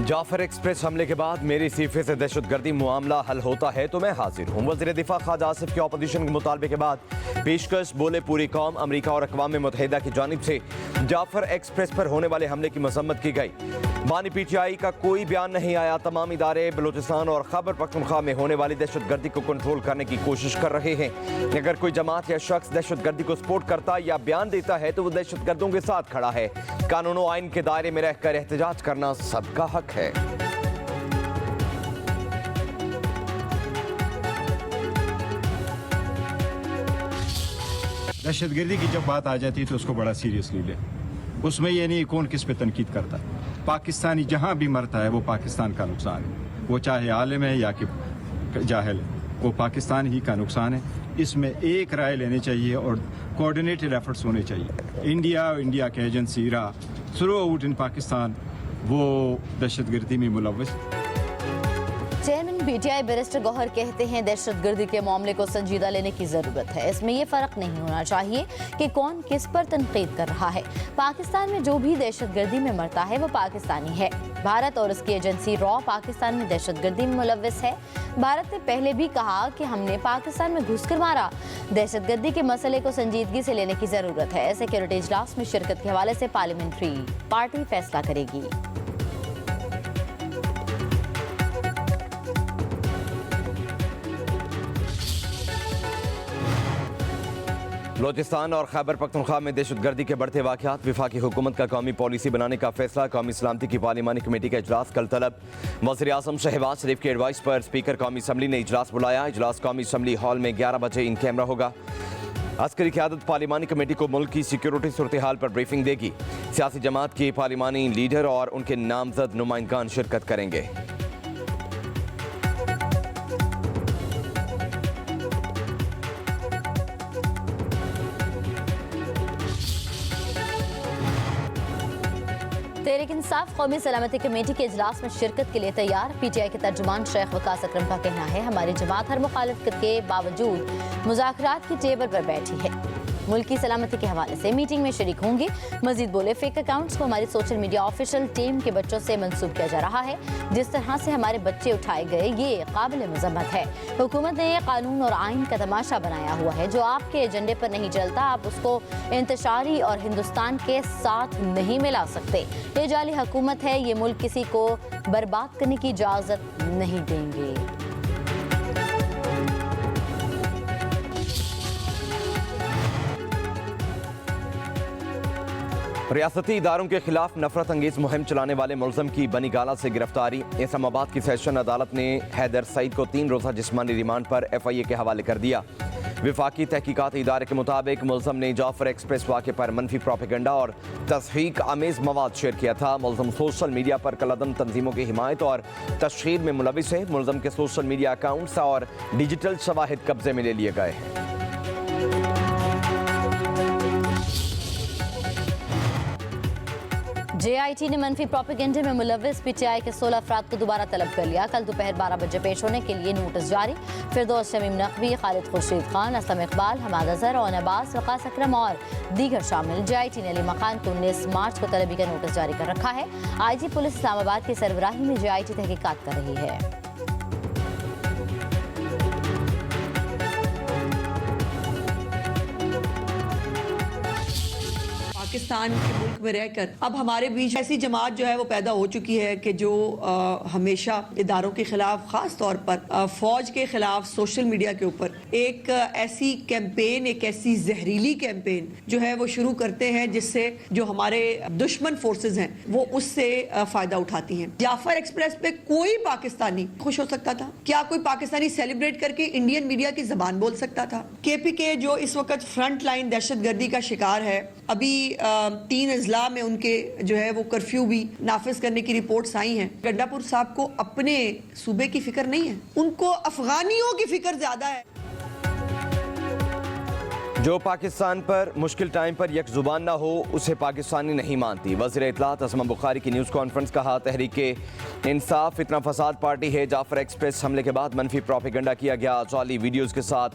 Jafar express हमले के बाद मेरी सीफे से दहशतगर्दी मामला हल होता है तो मैं हाजिर हूँ। वज़ीर दिफा ख्वाजा आसिफ के अपोजिशन के मुतालबे के बाद पेशकश बोले पूरी कौम। अमरीका और अक़वाम मुत्तहिदा की जानिब से जाफर एक्सप्रेस पर होने वाले हमले की मजम्मत की गई। बानी PTI का कोई बयान नहीं आया। तमाम इदारे बलूचिस्तान और खैबर पख्तूनख्वा में होने वाली दहशतगर्दी को कंट्रोल करने की कोशिश कर रहे हैं। अगर कोई जमात या शख्स दहशतगर्दी को सपोर्ट करता या बयान देता है तो वो दहशतगर्दों के साथ खड़ा है। कानून और आइन के दायरे में रहकर एहतजाज करना सबका हक है। दहशतगर्दी की जब बात आ जाती है तो उसको बड़ा सीरियसली ले। उसमें यह नहीं कौन किस पे तनकीद करता है। पाकिस्तानी जहां भी मरता है वो पाकिस्तान का नुकसान है, वो चाहे आलिम है या कि जाहिल है, वो पाकिस्तान ही का नुकसान है। इसमें एक राय लेनी चाहिए और कोऑर्डिनेटेड एफर्ट्स होने चाहिए। इंडिया के agency through out in Pakistan वो दहशतगर्दी में मुलव्वस। चेयरमैन PTI बैरिस्टर गौहर कहते हैं दहशतगर्दी के मामले को संजीदा लेने की जरूरत है। इसमें यह फर्क नहीं होना चाहिए कि कौन किस पर तनकीद कर रहा है। पाकिस्तान में जो भी दहशतगर्दी में मरता है वो पाकिस्तानी है। भारत और उसकी एजेंसी रॉ पाकिस्तान में दहशतगर्दी में मुलव्वस है। भारत ने पहले भी कहा कि हमने पाकिस्तान में घुसकर मारा। दहशतगर्दी के मसले को संजीदगी से लेने की जरूरत है। सिक्योरिटी इजलास में शिरकत के हवाले से पार्लियामेंट्री पार्टी फैसला करेगी। बलूचिस्तान और खैबर पख्तूनख्वा में दहशतगर्दी के बढ़ते वाक़यात। वफाकी हुकूमत का कौमी पॉलिसी बनाने का फैसला। कौमी सलामती की पार्लिमानी कमेटी का इजलास कल तलब। वज़ीर आज़म शहबाज शरीफ की एडवाइस पर स्पीकर कौमी असम्बली ने इजलास बुलाया। इजलास कौमी असम्बली हॉल में 11 बजे इन कैमरा होगा। अस्करी क़यादत पार्लिमानी कमेटी को मुल्क की सिक्योरिटी सूरत हाल पर ब्रीफिंग देगी। सियासी जमात के पार्लिमानी लीडर और उनके नामजद नुमाइंदगान शिरकत करेंगे। तहरीक इंसाफ कौमी सलामती कमेटी के इजलास में शिरकत के लिए तैयार। PTI के तर्जुमान शेख वकास अकरम का कहना है हमारी जमात हर मुखालिफत के बावजूद मुज़ाकरात की टेबल पर बैठी है। मुल्क की सलामती के हवाले से मीटिंग में शरीक होंगे। मजीद बोले फेक अकाउंट्स को हमारी सोशल मीडिया ऑफिशियल टीम के बच्चों से मंसूब किया जा रहा है। जिस तरह से हमारे बच्चे उठाए गए ये काबिल मजम्मत है। हुकूमत ने कानून और आइन का तमाशा बनाया हुआ है। जो आपके एजेंडे पर नहीं चलता आप उसको इंतशारी और हिंदुस्तान के साथ नहीं मिला सकते। ये जाली हुकूमत है। ये मुल्क किसी को बर्बाद करने की इजाज़त नहीं देंगे। रियासती इदारों के खिलाफ नफरत अंगेज मुहिम चलाने वाले मुलजम की बनीगाला से गिरफ्तारी। इस्लामाबाद की सेशन अदालत ने हैदर सईद को 3 रोज़ा जिस्मानी रिमांड पर FIA के हवाले कर दिया। विफाकी तहकीकात इदारे के मुताबिक मुलजम ने जाफर एक्सप्रेस वाक़े पर मनफी प्रोपेगेंडा और तस्हीक आमेज मवाद शेयर किया था। मुलजम सोशल मीडिया पर कलअदम तंजीमों की हिमायत और तशहीर में मुलविस है। मुलजम के सोशल मीडिया अकाउंट्स और डिजिटल शवाहिद कब्जे में ले लिए गए। JIT ने मनफी प्रोपेगेंडे में मुलविस PTI के 16 अफराद को दोबारा तलब कर लिया। कल दोपहर 12 बजे पेश होने के लिए नोटिस जारी। फिरदौस शमीम नकवी, खालिद खुर्शीद खान, असलम इकबाल, हमाद अजहर और अब्बास वकास अकरम और दीगर शामिल। JIT ने अली मकान को 19 मार्च को तलबी का नोटिस जारी कर रखा है। IG पुलिस इस्लामाबाद की सरबराही में JIT तहकीकात कर रही है। पाकिस्तान के मुल्क में रहकर अब हमारे बीच ऐसी जमात जो है वो पैदा हो चुकी है कि जो हमेशा इदारों के खिलाफ, खास तौर पर फौज के खिलाफ सोशल मीडिया के ऊपर एक ऐसी कैंपेन, एक ऐसी जहरीली कैंपेन जो है वो शुरू करते हैं जिससे जो हमारे दुश्मन फोर्सेस हैं वो उससे फायदा उठाती हैं। जाफर एक्सप्रेस पे कोई पाकिस्तानी खुश हो सकता था क्या? कोई पाकिस्तानी सेलिब्रेट करके इंडियन मीडिया की जबान बोल सकता था? KPK जो इस वक्त फ्रंट लाइन दहशतगर्दी का शिकार है, अभी 3 अजला में उनके जो है वो कर्फ्यू भी नाफिज करने की रिपोर्ट्स आई हैं। गंडापुर साहब को अपने सूबे की फिक्र नहीं है, उनको अफगानियों की फिक्र ज्यादा है। जो पाकिस्तान पर मुश्किल टाइम पर यक जुबान ना हो उसे पाकिस्तानी नहीं मानती। वज़ीर इत्तलात असमा बुखारी की न्यूज़ कॉन्फ्रेंस। कहा तहरीक इंसाफ इतना फसाद पार्टी है। जाफर एक्सप्रेस हमले के बाद मनफी प्रोपेगेंडा किया गया। जाली वीडियोज़ के साथ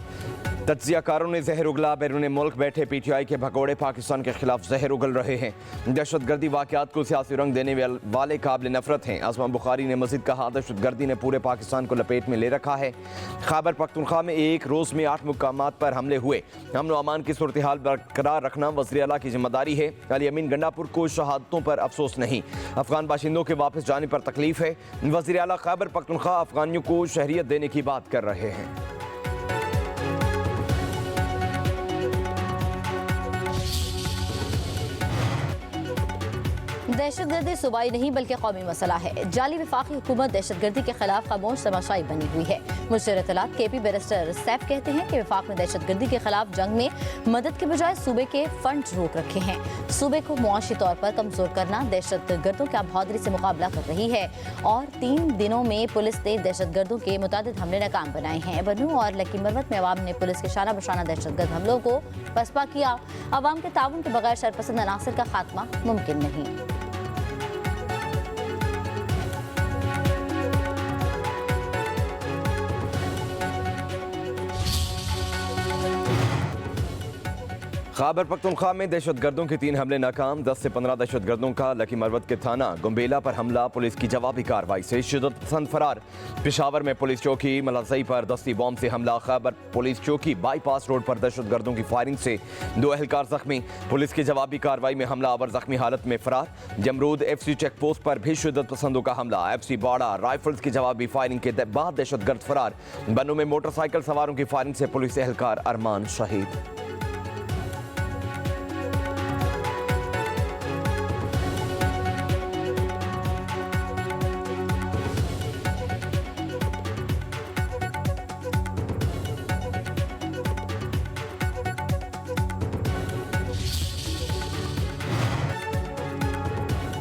तज्जियाकारों ने जहर उगला, बैरून मुल्क बैठे PTI के भगोड़े पाकिस्तान के खिलाफ जहर उगल रहे हैं। दहशतगर्दी वाक़यात को सियासी रंग देने वाले काबिल नफरत हैं। आसमा बुखारी ने मजीद कहा, दहशतगर्दी ने पूरे पाकिस्तान को लपेट में ले रखा है। खैबर पख्तूनख्वा में एक रोज़ में 8 मुकामात पर हमले हुए। अमन व अमान की सूरत हाल बरकरार रखना वज़ीर आला की जिम्मेदारी है। अली अमीन गंडापुर को शहादतों पर अफसोस नहीं, अफगान बाशिंदों के वापस जाने पर तकलीफ है। वज़ीर आला खैबर पख्तूनख्वा अफगानियों को शहरियत देने की बात कर रहे हैं। दहशतगर्दी सूबाई नहीं बल्कि कौमी मसला है। जाली वफाकी हुकूमत दहशतगर्दी के खिलाफ खामोश तमाशाई बनी हुई है। मुशीर इत्तलात KP बैरिस्टर सैफ कहते हैं कि वफाक ने दहशतगर्दी के खिलाफ जंग में मदद के बजाय सूबे के फंड रोक रखे हैं। सूबे को मुआशी तौर पर कमजोर करना दहशतगर्दों का बहादुरी से मुकाबला कर रही है और 3 दिनों में पुलिस ने दहशतगर्दों के मुतादिद हमले नाकाम बनाए हैं। बनू और लकी मरवत में अवाम ने पुलिस के शाना बशाना दहशतगर्द हमलों को पसपा किया। अवाम के ताउन के बगैर शरपसंद अनासर का खात्मा मुमकिन नहीं। खैबर पख्तूनख्वा में दहशतगर्दों के 3 हमले नाकाम, 10 से 15 दहशतगर्दों का लकी मरवत के थाना गुम्बेला पर हमला, पुलिस की जवाबी कार्रवाई से शिद्दत पसंद फरार। पेशावर में पुलिस चौकी मलजई पर दस्ती बॉम्ब से हमला, खैबर पुलिस चौकी बाईपास रोड पर दहशतगर्दों की फायरिंग से 2 एहलकार जख्मी, पुलिस की जवाबी कार्रवाई में हमला आवर जख्मी हालत में फरार। जमरूद FC चेक पोस्ट पर भी शिद्दत पसंदों का हमला, FC बाड़ा राइफल्स की जवाबी फायरिंग के बाद दहशतगर्द फरार। बनू में मोटरसाइकिल सवारों की फायरिंग से पुलिस एहलकार अरमान शहीद।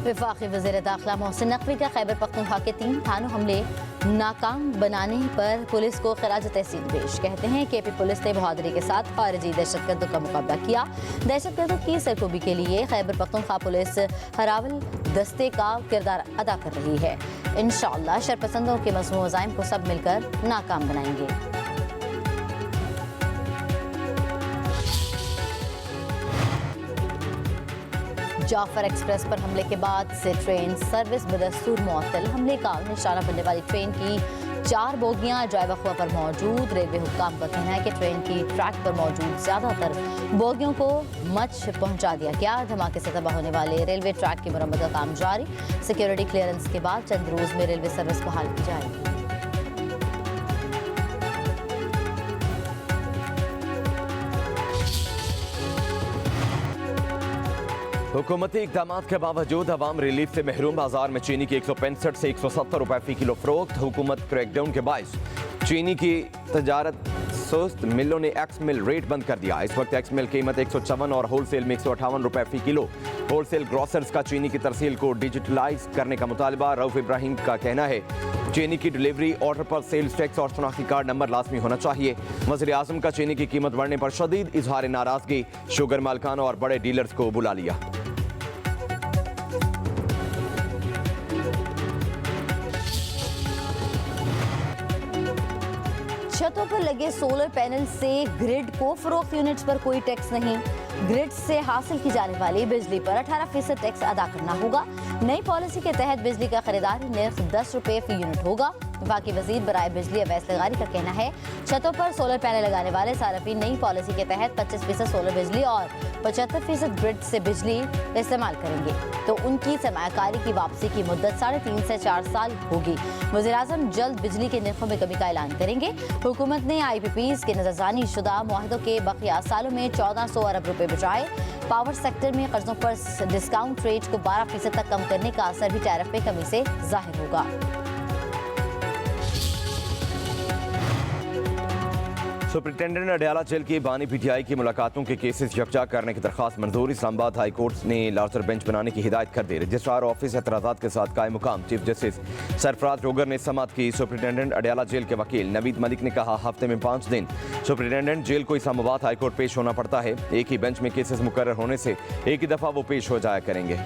वफाकी वज़ीर दाखिला मोहसिन नकवी का खैबर पख्तूनख्वा के 3 थानों हमले नाकाम बनाने पर पुलिस को खराज तहसीन पेश। कहते हैं KP पुलिस ने बहादुरी के साथ खारिजी दहशतगर्दों का मुकाबला किया। दहशतगर्दों की सरकोबी के लिए खैबर पख्तूनख्वा पुलिस हरावल दस्ते का किरदार अदा कर रही है। इंशाअल्लाह शरपसंदों के मज़मूम अज़ाइम को सब मिलकर नाकाम बनाएंगे। जाफर एक्सप्रेस पर हमले के बाद से ट्रेन सर्विस बदस्तूर मुअत्तल। हमले का निशाना बनने वाली ट्रेन की 4 बोगियां ड्राइवर खुआ पर मौजूद। रेलवे हुक्काम का कहना है कि ट्रेन की ट्रैक पर मौजूद ज्यादातर बोगियों को मच पहुंचा दिया गया। धमाके से तबाह होने वाले रेलवे ट्रैक की मरम्मत का काम जारी। सिक्योरिटी क्लियरेंस के बाद चंद रोज में रेलवे सर्विस बहाल की जाएगी। हुकूमती इक़दामात के बावजूद अवाम रिलीफ से महरूम। बाजार में चीनी की 165 से 170 रुपए फी किलो फरोख्त। हुकूमत क्रैकडाउन के बायस चीनी की तजारत सुस्त, मिलों ने एक्स मिल रेट बंद कर दिया। इस वक्त एक्स मिल कीमत 154 और होलसेल में 158 रुपए फी किलो। होलसेल ग्रोसर्स का चीनी की तरसील को डिजिटलाइज करने का मुतालबा। रऊफ इब्राहिम का कहना है चीनी की डिलीवरी ऑर्डर पर सेल्स टैक्स और शनाख्ती कार्ड नंबर लाजमी होना चाहिए। वज़ीर आज़म का चीनी की कीमत बढ़ने पर शदीद इजहार नाराजगी। शुगर मालकान और बड़े डीलर्स को बुला लिया। छतों पर लगे सोलर पैनल से ग्रिड को फरोख्त यूनिट्स पर कोई टैक्स नहीं। ग्रिड से हासिल की जाने वाली बिजली पर 18% टैक्स अदा करना होगा। नई पॉलिसी के तहत बिजली का खरीदारी निर्ख 10 रुपए फी यूनिट होगा। वफाकी वजीर बराए बिजली अवैस लगारी का कहना है छतों पर सोलर पैनल लगाने वाले सार्फिन नई पॉलिसी के तहत 25% सोलर बिजली और 75% ग्रिड से बिजली इस्तेमाल करेंगे तो उनकी सरमायाकारी की वापसी की मुद्दत 3.5 से 4 साल होगी। वज़ीर आज़म जल्द बिजली के निर्खों में कमी का ऐलान करेंगे। हुकूमत ने IPPs के नजरसानी शुदा मुआहदों के बकिया सालों में 1400 अरब रुपए बचाए। पावर सेक्टर में कर्जों पर डिस्काउंट रेट को 12% तक कम करने का असर भी टैरिफ में कमी से जाहिर होगा। सुप्रिंटेंडेंट अडयाला जेल की बानी PTI की मुलाकातों के केसेस यकजा करने की दरखास्त मंजूर। इस्लामाबाद हाई कोर्ट ने लार्जर बेंच बनाने की हिदायत कर दी। रजिस्ट्रार ऑफिस एतराज़ात के साथ कायम मुकाम। चीफ जस्टिस सरफराज रोगर ने समात की। सुप्रिंटेंडेंट अडयाला जेल के वकील नवीद मलिक ने कहा हफ्ते में 5 दिन सुप्रिंटेंडेंट जेल को इस्लामाबाद हाई कोर्ट पेश होना पड़ता है। एक ही बेंच में केसेस मुकर्रर होने से एक ही दफा वो पेश हो जाया करेंगे।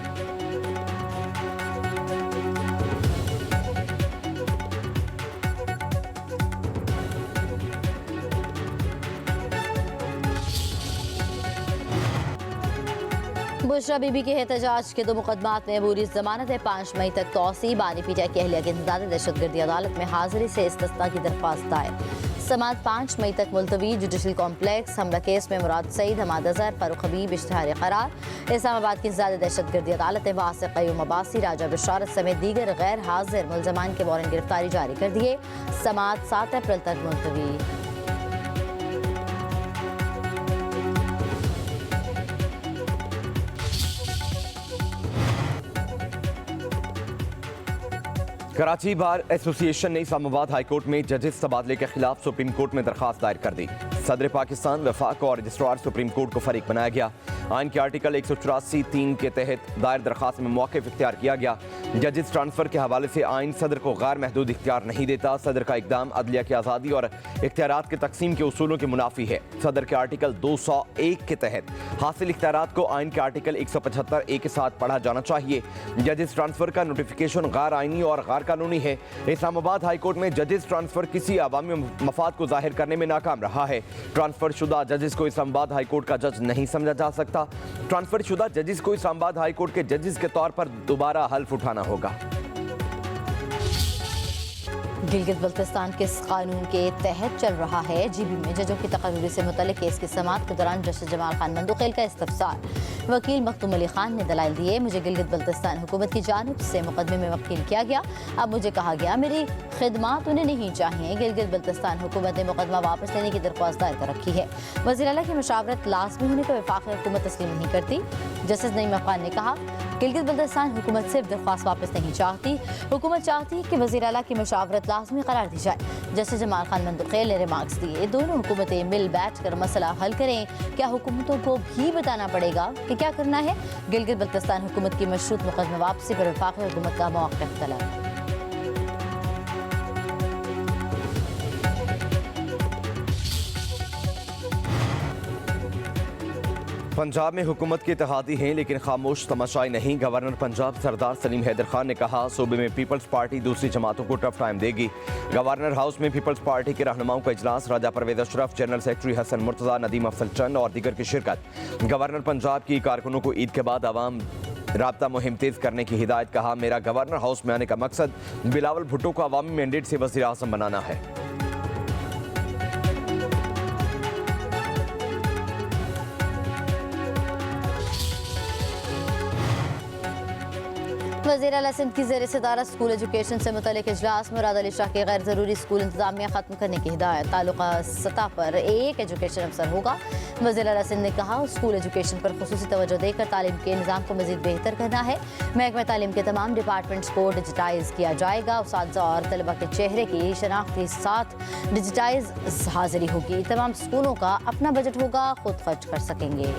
बुशरा बीबी के एहतजाज के 2 मुकदमात में अबूरी जमानत है। 5 मई तक तौसी। बानी पीटीआई की अहलिया की इंसदाद दहशतगर्दी अदालत में हाजिरी से इस्तिस्ना की दरख्वास्त दायर। समात 5 मई तक मुलतवी। जुडिशल कॉम्प्लेक्स हमला केस में मुराद सईद, हमाद अजहर, फारूक हबीब इश्तिहार करार। इस्लामाबाद की इंसदाद दहशतगर्दी अदालत ने वासिक क़य्यूम अब्बासी, राजा बिशारत समेत दीगर गैर हाजिर मुलजमान के वारंट गिरफ्तारी जारी कर दिए। समात 7 अप्रैल तक मुलतवी। कराची बार एसोसिएशन ने इस्लामाबाद हाई कोर्ट में जजेस तबादले के खिलाफ सुप्रीम कोर्ट में दरखास्त दायर कर दी। सदर पाकिस्तान, वफाक और रजिस्ट्रार सुप्रीम कोर्ट को फरीक बनाया गया। आइन के आर्टिकल 184(3) के तहत दायर दरखास्त में मौक़िफ़ इख्तियार किया गया। जजेस ट्रांसफ़र के हवाले से आइन सदर को गैर महदूद इख्तियार नहीं देता। सदर का इकदाम अदलिया की आज़ादी और इख्तियारात के तकसीम के उसूलों के मुनाफी है। सदर के आर्टिकल 201 के तहत हासिल इख्तियारात को आइन के आर्टिकल 175(a) के साथ पढ़ा जाना चाहिए। जजेस ट्रांसफ़र का नोटिफिकेशन गैर आइनी और गैर कानूनी है। इस्लामाबाद हाई कोर्ट में जजेस ट्रांसफ़र किसी अवामी मफाद को जाहिर करने में नाकाम रहा है। ट्रांसफ़र शुदा जजेस को इस्लामाबाद हाई कोर्ट का जज नहीं समझा जा सकता। ट्रांसफ़र शुदा जजेस को इस्लामाबाद हाई कोर्ट के जजेस के तौर पर दोबारा हल्फ उठाना होगा। गिलगित बल्तिस्तान किस कानून के तहत चल रहा है? जीबी में जजों की तकर्री से मुतल्लिक केस की समाअत के दौरान जस्टिस जमाल खान मंदुखेल का इस्तफसार। वकील मखदूम अली खान ने दलाइल दिए। मुझे गिलगित बल्तिस्तान हुकूमत की जानिब से मुकदमे में वकील किया गया। अब मुझे कहा गया मेरी खिदमात उन्हें नहीं चाहिए। गिलगित बल्तिस्तान हुकूमत ने मुकदमा वापस लेने की दरख्वास्त दायर कर रखी है। वज़ीर आला की मशावरत लाजमी होने का वफाकी हुकूमत तस्लीम नहीं करती। जस्टिस नईम अफगान ने कहा गिलगित बल्तिस्तान हुकूमत सिर्फ दरख्वास्त वापस नहीं चाहती, हुकूमत चाहती है कि वज़ीर आला की मशावरत लाजमी करार दी जाए। जस्टिस जमाल खान मंदुखेल ने रिमार्क्स दिए दोनों हुकूमतें मिल बैठ कर मसला हल करें। क्या हुकूमतों को भी बताना पड़ेगा कि क्या करना है? गिलगित बल्तिस्तान हुकूमत की मशरूत मुकदमा वापसी पर वफाकी हुकूमत का मौक़िफ़ तलब। पंजाब में हुकूमत के इत्तेहादी हैं लेकिन खामोश तमाशाई नहीं। गवर्नर पंजाब सरदार सलीम हैदर खान ने कहा सूबे में पीपल्स पार्टी दूसरी जमातों को टफ टाइम देगी। गवर्नर हाउस में पीपल्स पार्टी के रहनुमाओं का इजलास। राजा परवेज अशरफ, जनरल सेक्रेटरी हसन मुर्तज़ा, नदीम अफसल चंद और दीगर की शिरकत। गवर्नर पंजाब की कारकुनों को ईद के बाद आवाम राब्ता मुहिम तेज करने की हिदायत। कहा मेरा गवर्नर हाउस में आने का मकसद बिलावल भुट्टो को अवामी मैंडेट से वज़ीर आज़म बनाना है। वज़ीर आला सिंध की ज़ेर सदारत स्कूल एजुकेशन से मुतल्लिक इजलास। मुराद अली शाह के गैर ज़रूरी स्कूल इंतजामिया ख़त्म करने की हिदायत। तालुका सतह पर एक एजुकेशन अफसर होगा। वज़ीर आला सिंध ने कहा स्कूल एजुकेशन पर खुसूसी तवज्जो देकर तालीम के निज़ाम को मज़ीद बेहतर करना है। महकमा तालीम के तमाम डिपार्टमेंट्स को डिजिटाइज किया जाएगा। उस्ताज़ा और तलबा के चेहरे की शनाख्त के साथ डिजिटाइज हाजिरी होगी। तमाम स्कूलों का अपना बजट होगा, खुद खर्च कर सकेंगे।